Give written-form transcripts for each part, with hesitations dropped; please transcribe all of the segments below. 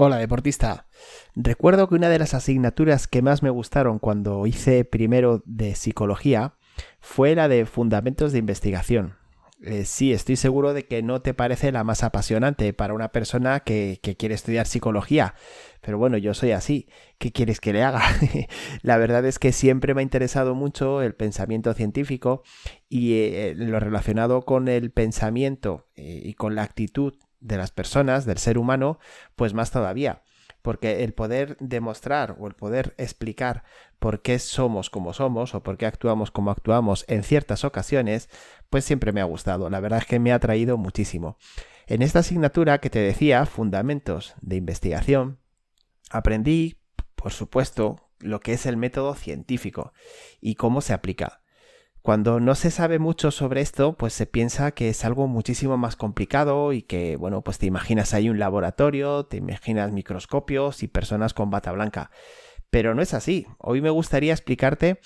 Hola, deportista. Recuerdo que una de las asignaturas que más me gustaron cuando hice primero de psicología fue la de fundamentos de investigación. Sí, estoy seguro de que no te parece la más apasionante para una persona que quiere estudiar psicología, pero bueno, yo soy así. ¿Qué quieres que le haga? La verdad es que siempre me ha interesado mucho el pensamiento científico y lo relacionado con el pensamiento y con la actitud de las personas, del ser humano, pues más todavía. Porque el poder demostrar o el poder explicar por qué somos como somos o por qué actuamos como actuamos en ciertas ocasiones, pues siempre me ha gustado. La verdad es que me ha atraído muchísimo. En esta asignatura que te decía, Fundamentos de Investigación, aprendí, por supuesto, lo que es el método científico y cómo se aplica. Cuando no se sabe mucho sobre esto, pues se piensa que es algo muchísimo más complicado y que, bueno, pues te imaginas ahí un laboratorio, te imaginas microscopios y personas con bata blanca. Pero no es así. Hoy me gustaría explicarte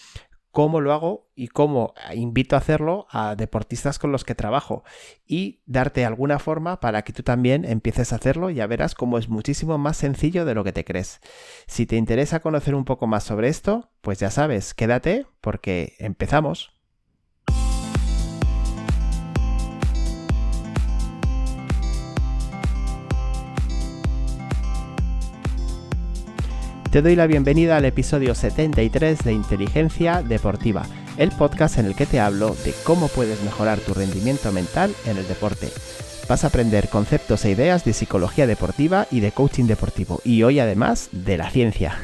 cómo lo hago y cómo invito a hacerlo a deportistas con los que trabajo y darte alguna forma para que tú también empieces a hacerlo. Ya verás cómo es muchísimo más sencillo de lo que te crees. Si te interesa conocer un poco más sobre esto, pues ya sabes, quédate porque empezamos. Te doy la bienvenida al episodio 73 de Inteligencia Deportiva, el podcast en el que te hablo de cómo puedes mejorar tu rendimiento mental en el deporte. Vas a aprender conceptos e ideas de psicología deportiva y de coaching deportivo, y hoy además de la ciencia.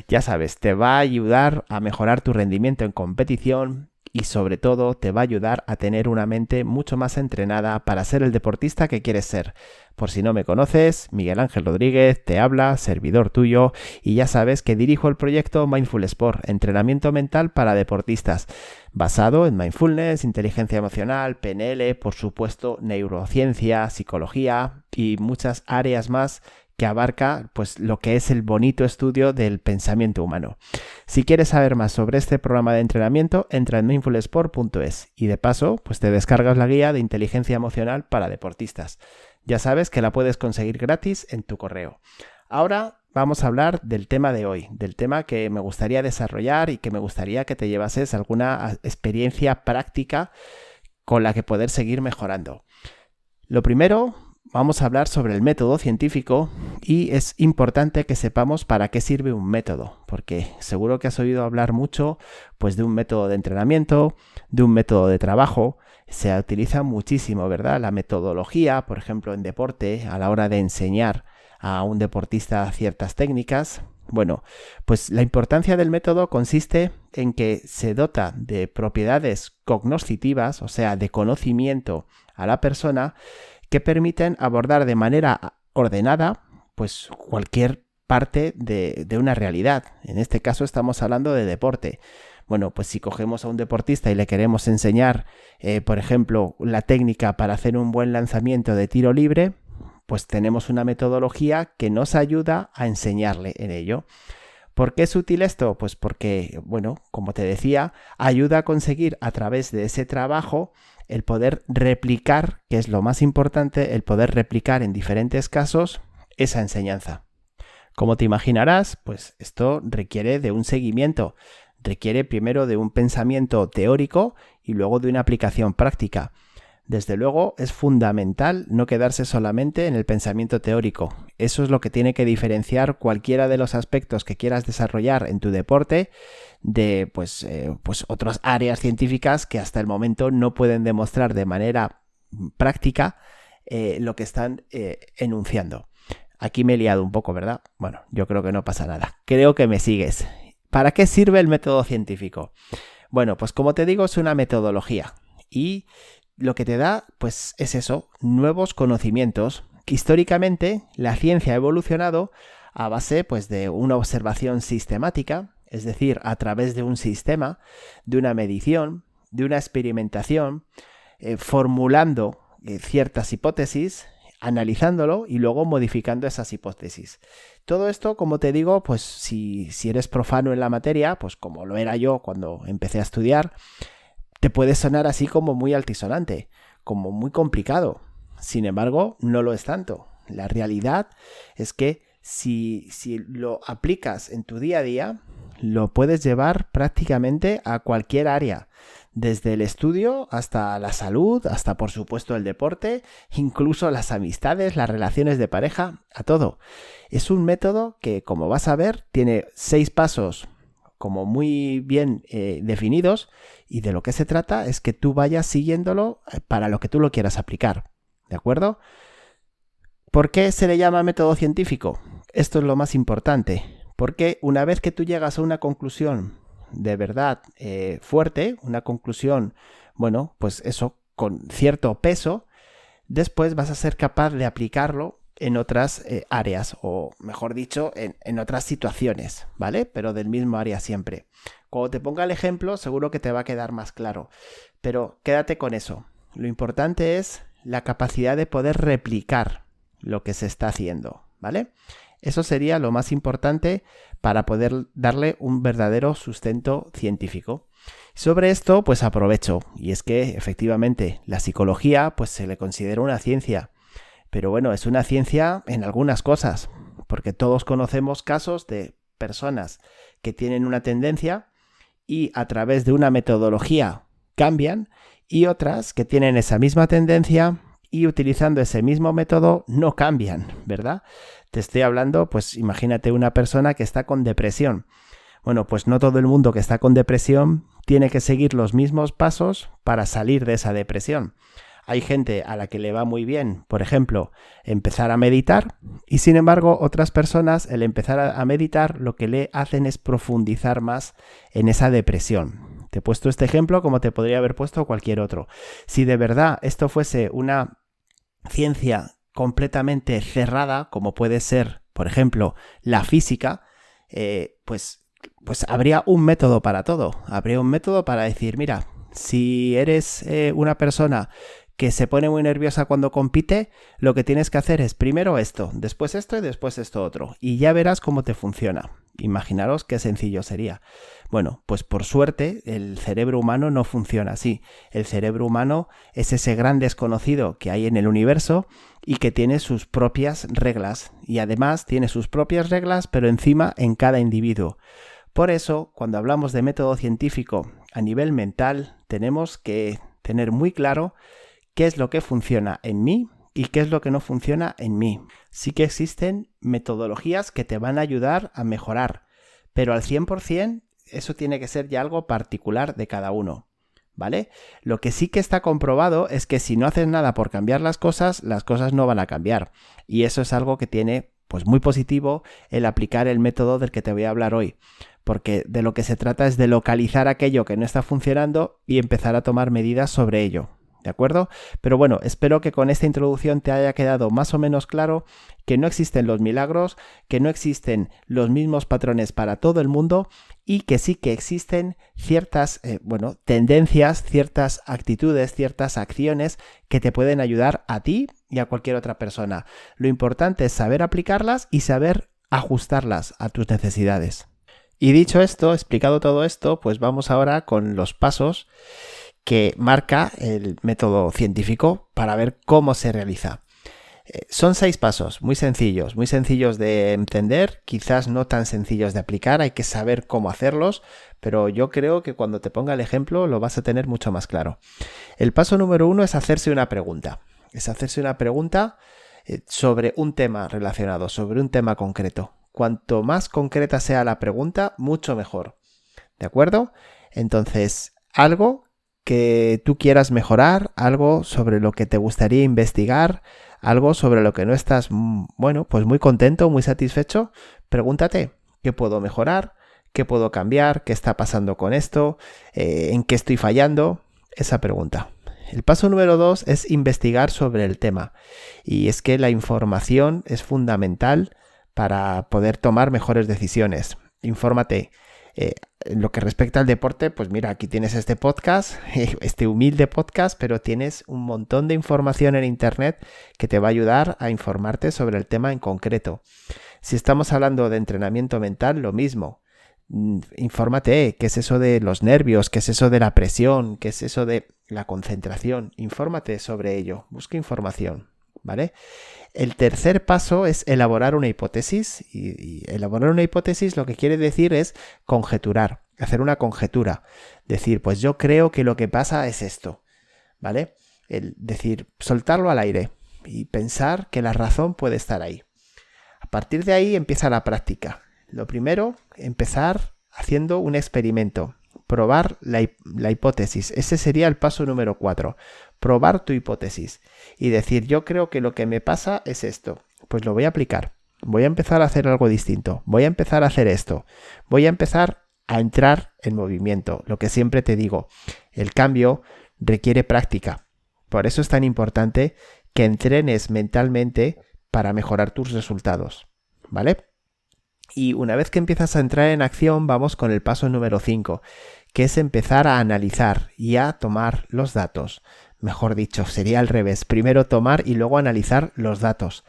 Ya sabes, te va a ayudar a mejorar tu rendimiento en competición y sobre todo te va a ayudar a tener una mente mucho más entrenada para ser el deportista que quieres ser. Por si no me conoces, Miguel Ángel Rodríguez te habla, servidor tuyo, y ya sabes que dirijo el proyecto Mindful Sport, entrenamiento mental para deportistas, basado en mindfulness, inteligencia emocional, PNL, por supuesto, neurociencia, psicología y muchas áreas más que abarca pues lo que es el bonito estudio del pensamiento humano. Si quieres saber más sobre este programa de entrenamiento, entra en mindfulsport.es y de paso pues te descargas la guía de inteligencia emocional para deportistas. Ya sabes que la puedes conseguir gratis en tu correo. Ahora vamos a hablar del tema de hoy, del tema que me gustaría desarrollar y que me gustaría que te llevases alguna experiencia práctica con la que poder seguir mejorando. Lo primero, vamos a hablar sobre el método científico y es importante que sepamos para qué sirve un método, porque seguro que has oído hablar mucho pues de un método de entrenamiento, de un método de trabajo. Se utiliza muchísimo, ¿verdad? La metodología, por ejemplo, en deporte, a la hora de enseñar a un deportista ciertas técnicas. Bueno, pues la importancia del método consiste en que se dota de propiedades cognoscitivas, o sea, de conocimiento a la persona, que permiten abordar de manera ordenada pues cualquier parte de una realidad. En este caso estamos hablando de deporte. Bueno, pues si cogemos a un deportista y le queremos enseñar, por ejemplo, la técnica para hacer un buen lanzamiento de tiro libre, pues tenemos una metodología que nos ayuda a enseñarle en ello. ¿Por qué es útil esto? Pues porque, bueno, como te decía, ayuda a conseguir a través de ese trabajo el poder replicar, que es lo más importante, el poder replicar en diferentes casos esa enseñanza. Como te imaginarás, pues esto requiere de un seguimiento, requiere primero de un pensamiento teórico y luego de una aplicación práctica. Desde luego es fundamental no quedarse solamente en el pensamiento teórico. Eso es lo que tiene que diferenciar cualquiera de los aspectos que quieras desarrollar en tu deporte de pues otras áreas científicas que hasta el momento no pueden demostrar de manera práctica lo que están enunciando. Aquí me he liado un poco, ¿verdad? Bueno, yo creo que no pasa nada. Creo que me sigues. ¿Para qué sirve el método científico? Bueno, pues como te digo, es una metodología y lo que te da, pues es eso, nuevos conocimientos. Históricamente, la ciencia ha evolucionado a base, pues, de una observación sistemática, es decir, a través de un sistema, de una medición, de una experimentación, formulando ciertas hipótesis, analizándolo y luego modificando esas hipótesis. Todo esto, como te digo, pues si eres profano en la materia, pues como lo era yo cuando empecé a estudiar, te puede sonar así como muy altisonante, como muy complicado. Sin embargo, no lo es tanto. La realidad es que si lo aplicas en tu día a día, lo puedes llevar prácticamente a cualquier área, desde el estudio hasta la salud, hasta por supuesto el deporte, incluso las amistades, las relaciones de pareja, a todo. Es un método que, como vas a ver, tiene 6 pasos como muy bien definidos, y de lo que se trata es que tú vayas siguiéndolo para lo que tú lo quieras aplicar, ¿de acuerdo? ¿Por qué se le llama método científico? Esto es lo más importante, porque una vez que tú llegas a una conclusión de verdad fuerte, una conclusión, bueno, pues eso, con cierto peso, después vas a ser capaz de aplicarlo en otras áreas, o mejor dicho, en otras situaciones, ¿vale? Pero del mismo área siempre. Cuando te ponga el ejemplo, seguro que te va a quedar más claro, pero quédate con eso. Lo importante es la capacidad de poder replicar lo que se está haciendo, ¿vale? Eso sería lo más importante para poder darle un verdadero sustento científico. Sobre esto, pues aprovecho, y es que efectivamente la psicología pues se le considera una ciencia, pero bueno, es una ciencia en algunas cosas, porque todos conocemos casos de personas que tienen una tendencia y a través de una metodología cambian, y otras que tienen esa misma tendencia y utilizando ese mismo método no cambian, ¿verdad? Te estoy hablando, pues imagínate una persona que está con depresión. Bueno, pues no todo el mundo que está con depresión tiene que seguir los mismos pasos para salir de esa depresión. Hay gente a la que le va muy bien, por ejemplo, empezar a meditar, y sin embargo otras personas el empezar a meditar lo que le hacen es profundizar más en esa depresión. Te he puesto este ejemplo como te podría haber puesto cualquier otro. Si de verdad esto fuese una ciencia completamente cerrada, como puede ser, por ejemplo, la física, pues habría un método para todo. Habría un método para decir, mira, si eres una persona que se pone muy nerviosa cuando compite, lo que tienes que hacer es primero esto, después esto y después esto otro, y ya verás cómo te funciona. Imaginaros qué sencillo sería. Bueno, pues por suerte el cerebro humano no funciona así. El cerebro humano es ese gran desconocido que hay en el universo y que tiene sus propias reglas, y además tiene sus propias reglas, pero encima en cada individuo. Por eso, cuando hablamos de método científico a nivel mental, tenemos que tener muy claro qué es lo que funciona en mí y qué es lo que no funciona en mí. Sí que existen metodologías que te van a ayudar a mejorar, pero al 100% eso tiene que ser ya algo particular de cada uno, ¿vale? Lo que sí que está comprobado es que si no haces nada por cambiar las cosas no van a cambiar. Y eso es algo que tiene pues muy positivo el aplicar el método del que te voy a hablar hoy, porque de lo que se trata es de localizar aquello que no está funcionando y empezar a tomar medidas sobre ello. ¿De acuerdo? Pero bueno, espero que con esta introducción te haya quedado más o menos claro que no existen los milagros, que no existen los mismos patrones para todo el mundo, y que sí que existen ciertas tendencias, ciertas actitudes, ciertas acciones que te pueden ayudar a ti y a cualquier otra persona. Lo importante es saber aplicarlas y saber ajustarlas a tus necesidades. Y dicho esto, explicado todo esto, pues vamos ahora con los pasos que marca el método científico para ver cómo se realiza. Son 6 pasos muy sencillos de entender, quizás no tan sencillos de aplicar, hay que saber cómo hacerlos, pero yo creo que cuando te ponga el ejemplo lo vas a tener mucho más claro. El paso número 1 es hacerse una pregunta. Es hacerse una pregunta sobre un tema relacionado, sobre un tema concreto. Cuanto más concreta sea la pregunta, mucho mejor. ¿De acuerdo? Entonces, algo que tú quieras mejorar, algo sobre lo que te gustaría investigar, algo sobre lo que no estás, pues muy contento, muy satisfecho, pregúntate, ¿qué puedo mejorar? ¿Qué puedo cambiar? ¿Qué está pasando con esto? ¿En qué estoy fallando? Esa pregunta. El paso número 2 es investigar sobre el tema. Y es que la información es fundamental para poder tomar mejores decisiones. Infórmate. En lo que respecta al deporte, pues mira, aquí tienes este podcast, este humilde podcast, pero tienes un montón de información en internet que te va a ayudar a informarte sobre el tema en concreto. Si estamos hablando de entrenamiento mental, lo mismo. Infórmate, ¿qué es eso de los nervios? ¿Qué es eso de la presión? ¿Qué es eso de la concentración? Infórmate sobre ello, busca información, ¿vale? El tercer paso es elaborar una hipótesis y elaborar una hipótesis lo que quiere decir es conjeturar, hacer una conjetura. Decir, pues yo creo que lo que pasa es esto, ¿vale? El decir, soltarlo al aire y pensar que la razón puede estar ahí. A partir de ahí empieza la práctica. Lo primero, empezar haciendo un experimento. Probar la hipótesis. Ese sería el paso número 4. Probar tu hipótesis. Y decir, yo creo que lo que me pasa es esto. Pues lo voy a aplicar. Voy a empezar a hacer algo distinto. Voy a empezar a hacer esto. Voy a empezar a entrar en movimiento. Lo que siempre te digo, el cambio requiere práctica. Por eso es tan importante que entrenes mentalmente para mejorar tus resultados. ¿Vale? Y una vez que empiezas a entrar en acción, vamos con el paso número 5, que es empezar a analizar y a tomar los datos. Mejor dicho, sería al revés. Primero tomar y luego analizar los datos.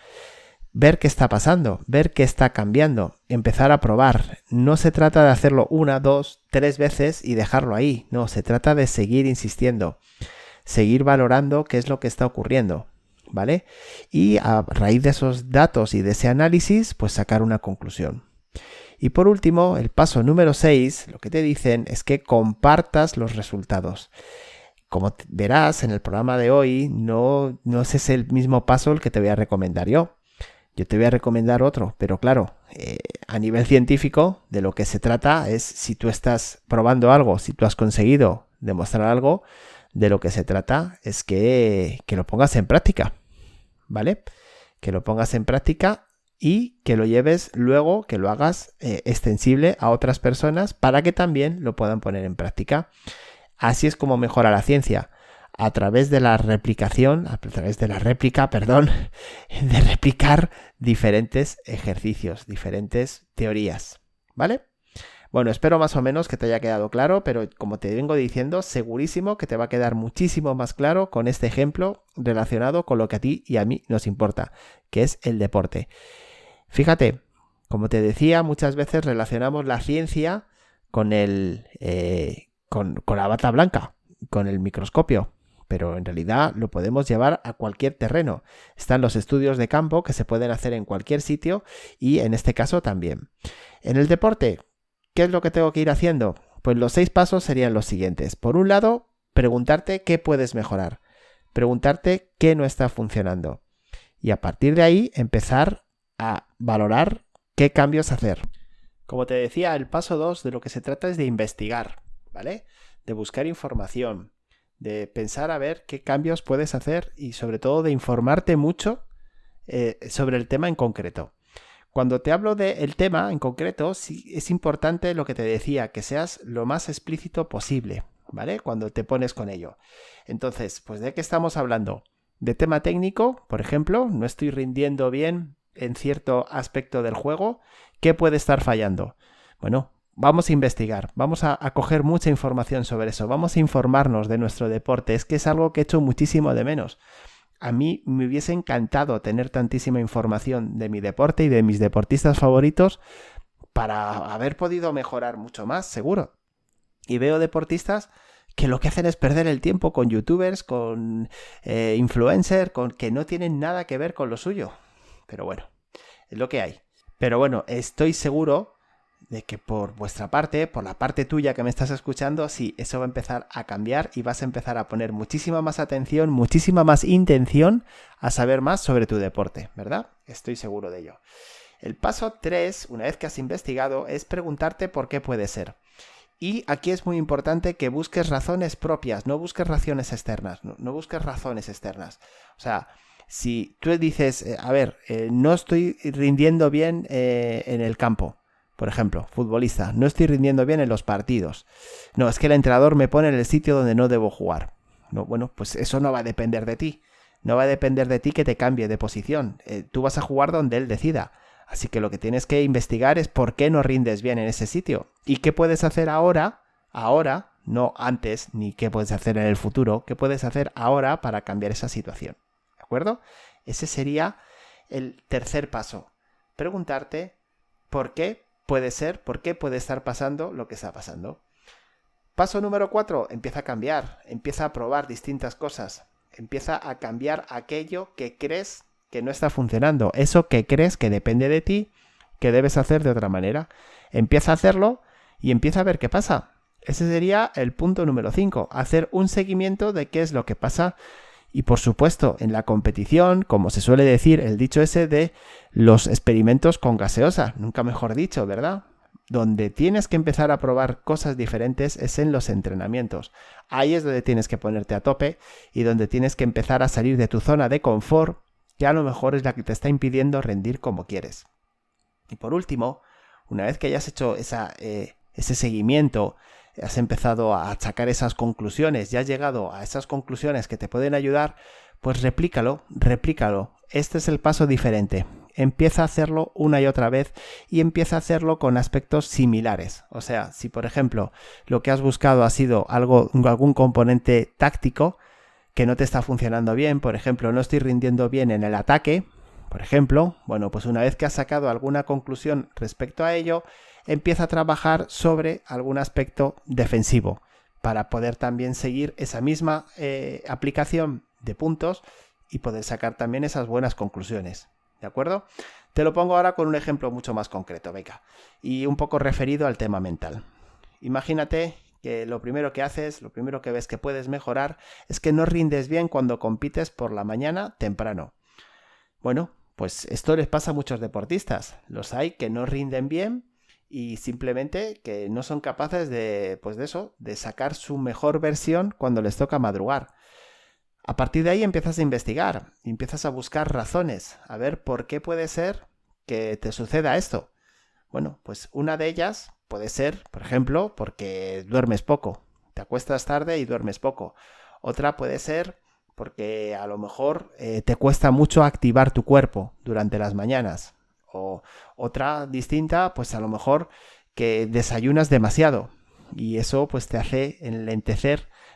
Ver qué está pasando, ver qué está cambiando, empezar a probar. No se trata de hacerlo 1, 2, 3 veces y dejarlo ahí. No, se trata de seguir insistiendo, seguir valorando qué es lo que está ocurriendo. ¿Vale? Y a raíz de esos datos y de ese análisis, pues sacar una conclusión. Y por último, el paso número 6, lo que te dicen es que compartas los resultados. Como verás en el programa de hoy, no es el mismo paso el que te voy a recomendar yo. Yo te voy a recomendar otro, pero claro, a nivel científico, de lo que se trata es si tú estás probando algo, si tú has conseguido demostrar algo, de lo que se trata es que lo pongas en práctica. ¿Vale? Que lo pongas en práctica y que lo lleves luego, que lo hagas extensible a otras personas para que también lo puedan poner en práctica. Así es como mejora la ciencia, a través de la replicación, a través de la réplica, de replicar diferentes ejercicios, diferentes teorías. ¿Vale? Bueno, espero más o menos que te haya quedado claro, pero como te vengo diciendo, segurísimo que te va a quedar muchísimo más claro con este ejemplo relacionado con lo que a ti y a mí nos importa, que es el deporte. Fíjate, como te decía, muchas veces relacionamos la ciencia con con la bata blanca, con el microscopio, pero en realidad lo podemos llevar a cualquier terreno. Están los estudios de campo que se pueden hacer en cualquier sitio y en este caso también. En el deporte, ¿qué es lo que tengo que ir haciendo? Pues los 6 pasos serían los siguientes. Por un lado, preguntarte qué puedes mejorar. Preguntarte qué no está funcionando. Y a partir de ahí, empezar a valorar qué cambios hacer. Como te decía, el paso 2 de lo que se trata es de investigar, ¿vale? De buscar información, de pensar a ver qué cambios puedes hacer y sobre todo de informarte mucho sobre el tema en concreto. Cuando te hablo del tema en concreto, sí es importante lo que te decía, que seas lo más explícito posible, ¿vale? Cuando te pones con ello. Entonces, pues ¿de qué estamos hablando? De tema técnico, por ejemplo, no estoy rindiendo bien en cierto aspecto del juego, ¿qué puede estar fallando? Bueno, vamos a investigar, vamos a coger mucha información sobre eso, vamos a informarnos de nuestro deporte, es que es algo que echo muchísimo de menos. A mí me hubiese encantado tener tantísima información de mi deporte y de mis deportistas favoritos para haber podido mejorar mucho más, seguro. Y veo deportistas que lo que hacen es perder el tiempo con youtubers, con influencers, con que no tienen nada que ver con lo suyo. Pero bueno, es lo que hay. Pero bueno, estoy seguro de que por vuestra parte, por la parte tuya que me estás escuchando, sí, eso va a empezar a cambiar y vas a empezar a poner muchísima más atención, muchísima más intención a saber más sobre tu deporte, ¿verdad? Estoy seguro de ello. El paso 3, una vez que has investigado, es preguntarte por qué puede ser. Y aquí es muy importante que busques razones propias, no busques razones externas, no busques razones externas. O sea, si tú dices, no estoy rindiendo bien en el campo, por ejemplo, futbolista, no estoy rindiendo bien en los partidos. No, es que el entrenador me pone en el sitio donde no debo jugar. No, bueno, pues eso no va a depender de ti. No va a depender de ti que te cambie de posición. Tú vas a jugar donde él decida. Así que lo que tienes que investigar es por qué no rindes bien en ese sitio. ¿Y qué puedes hacer ahora, no antes, ni qué puedes hacer en el futuro, qué puedes hacer ahora para cambiar esa situación? ¿De acuerdo? Ese sería el tercer paso. Preguntarte por qué puede ser, por qué puede estar pasando lo que está pasando. Paso número 4, empieza a cambiar, empieza a probar distintas cosas, empieza a cambiar aquello que crees que no está funcionando, eso que crees que depende de ti, que debes hacer de otra manera. Empieza a hacerlo y empieza a ver qué pasa. Ese sería el punto número 5, hacer un seguimiento de qué es lo que pasa. Y por supuesto, en la competición, como se suele decir, el dicho ese de los experimentos con gaseosa, nunca mejor dicho, ¿verdad? Donde tienes que empezar a probar cosas diferentes es en los entrenamientos. Ahí es donde tienes que ponerte a tope y donde tienes que empezar a salir de tu zona de confort, que a lo mejor es la que te está impidiendo rendir como quieres. Y por último, una vez que hayas hecho ese seguimiento, has empezado a sacar esas conclusiones, ya has llegado a esas conclusiones que te pueden ayudar, pues replícalo. Este es el paso diferente. Empieza a hacerlo una y otra vez y empieza a hacerlo con aspectos similares. O sea, si por ejemplo lo que has buscado ha sido algún componente táctico que no te está funcionando bien, por ejemplo, no estoy rindiendo bien en el ataque, por ejemplo, bueno, pues una vez que has sacado alguna conclusión respecto a ello, empieza a trabajar sobre algún aspecto defensivo para poder también seguir esa misma aplicación de puntos y poder sacar también esas buenas conclusiones. ¿De acuerdo? Te lo pongo ahora con un ejemplo mucho más concreto, venga, y un poco referido al tema mental. Imagínate que lo primero que haces, lo primero que ves que puedes mejorar es que no rindes bien cuando compites por la mañana temprano. Bueno, pues esto les pasa a muchos deportistas. Los hay que no rinden bien y simplemente que no son capaces de sacar su mejor versión cuando les toca madrugar. A partir de ahí empiezas a investigar, empiezas a buscar razones, a ver por qué puede ser que te suceda esto. Bueno, pues una de ellas puede ser, por ejemplo, porque duermes poco, te acuestas tarde y duermes poco. Otra puede ser porque a lo mejor te cuesta mucho activar tu cuerpo durante las mañanas. O otra distinta, pues a lo mejor que desayunas demasiado y eso pues te hace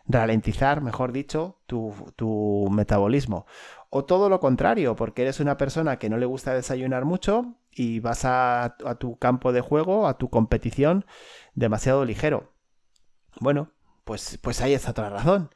ralentizar, mejor dicho, tu metabolismo. O todo lo contrario, porque eres una persona que no le gusta desayunar mucho y vas a tu campo de juego, a tu competición, demasiado ligero. Bueno, pues ahí está otra razón.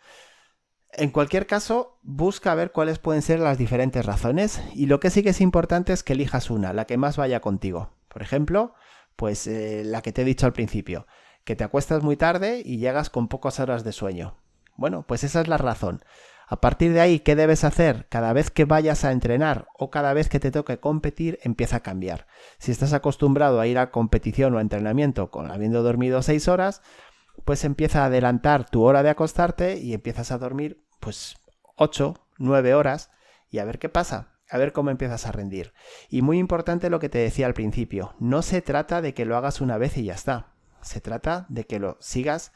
En cualquier caso, busca ver cuáles pueden ser las diferentes razones y lo que sí que es importante es que elijas una, la que más vaya contigo. Por ejemplo, pues la que te he dicho al principio, que te acuestas muy tarde y llegas con pocas horas de sueño. Bueno, pues esa es la razón. A partir de ahí, ¿qué debes hacer? Cada vez que vayas a entrenar o cada vez que te toque competir, empieza a cambiar. Si estás acostumbrado a ir a competición o a entrenamiento habiendo dormido 6 horas, pues empieza a adelantar tu hora de acostarte y empiezas a dormir pues 8, 9 horas y a ver qué pasa, a ver cómo empiezas a rendir. Y muy importante lo que te decía al principio, no se trata de que lo hagas una vez y ya está, se trata de que lo sigas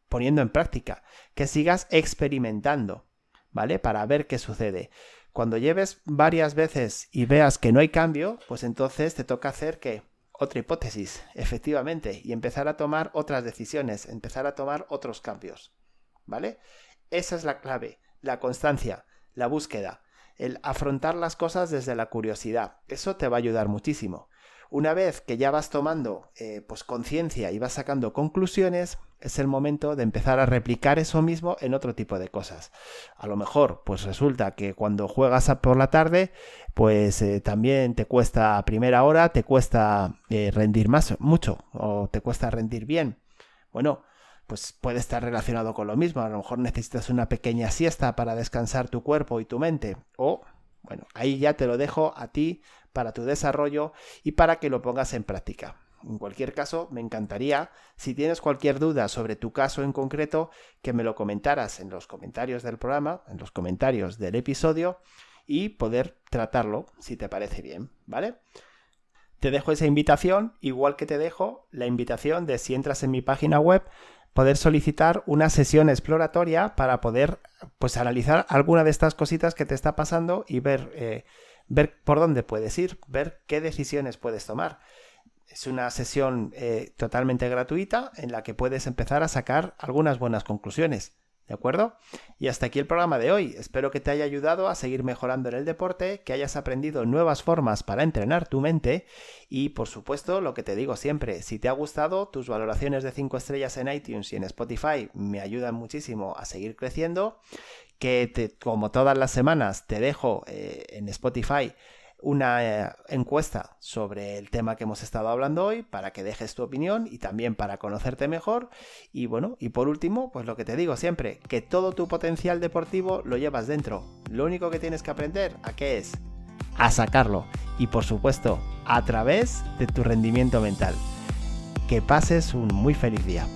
poniendo en práctica, que sigas experimentando, ¿vale? Para ver qué sucede. Cuando lleves varias veces y veas que no hay cambio, pues entonces te toca hacer ¿qué? Otra hipótesis, efectivamente, y empezar a tomar otras decisiones, empezar a tomar otros cambios, ¿vale? Esa es la clave, la constancia, la búsqueda, el afrontar las cosas desde la curiosidad. Eso te va a ayudar muchísimo. Una vez que ya vas tomando pues conciencia y vas sacando conclusiones, es el momento de empezar a replicar eso mismo en otro tipo de cosas. A lo mejor, pues resulta que cuando juegas por la tarde, pues también te cuesta a primera hora, te cuesta rendir mucho, o te cuesta rendir bien. Bueno, pues puede estar relacionado con lo mismo. A lo mejor necesitas una pequeña siesta para descansar tu cuerpo y tu mente. O, bueno, ahí ya te lo dejo a ti para tu desarrollo y para que lo pongas en práctica. En cualquier caso, me encantaría, si tienes cualquier duda sobre tu caso en concreto, que me lo comentaras en los comentarios del programa, en los comentarios del episodio y poder tratarlo, si te parece bien, ¿vale? Te dejo esa invitación, igual que te dejo la invitación de si entras en mi página web, poder solicitar una sesión exploratoria para poder pues analizar alguna de estas cositas que te está pasando y ver por dónde puedes ir, ver qué decisiones puedes tomar. Es una sesión totalmente gratuita en la que puedes empezar a sacar algunas buenas conclusiones ¿De acuerdo? Y hasta aquí el programa de hoy. Espero que te haya ayudado a seguir mejorando en el deporte, que hayas aprendido nuevas formas para entrenar tu mente y, por supuesto, lo que te digo siempre, si te ha gustado, tus valoraciones de 5 estrellas en iTunes y en Spotify me ayudan muchísimo a seguir creciendo, como todas las semanas te dejo en Spotify una encuesta sobre el tema que hemos estado hablando hoy para que dejes tu opinión y también para conocerte mejor. Y bueno, y por último, pues lo que te digo siempre, que todo tu potencial deportivo lo llevas dentro. Lo único que tienes que aprender, ¿a qué es? A sacarlo. Y por supuesto, a través de tu rendimiento mental. Que pases un muy feliz día.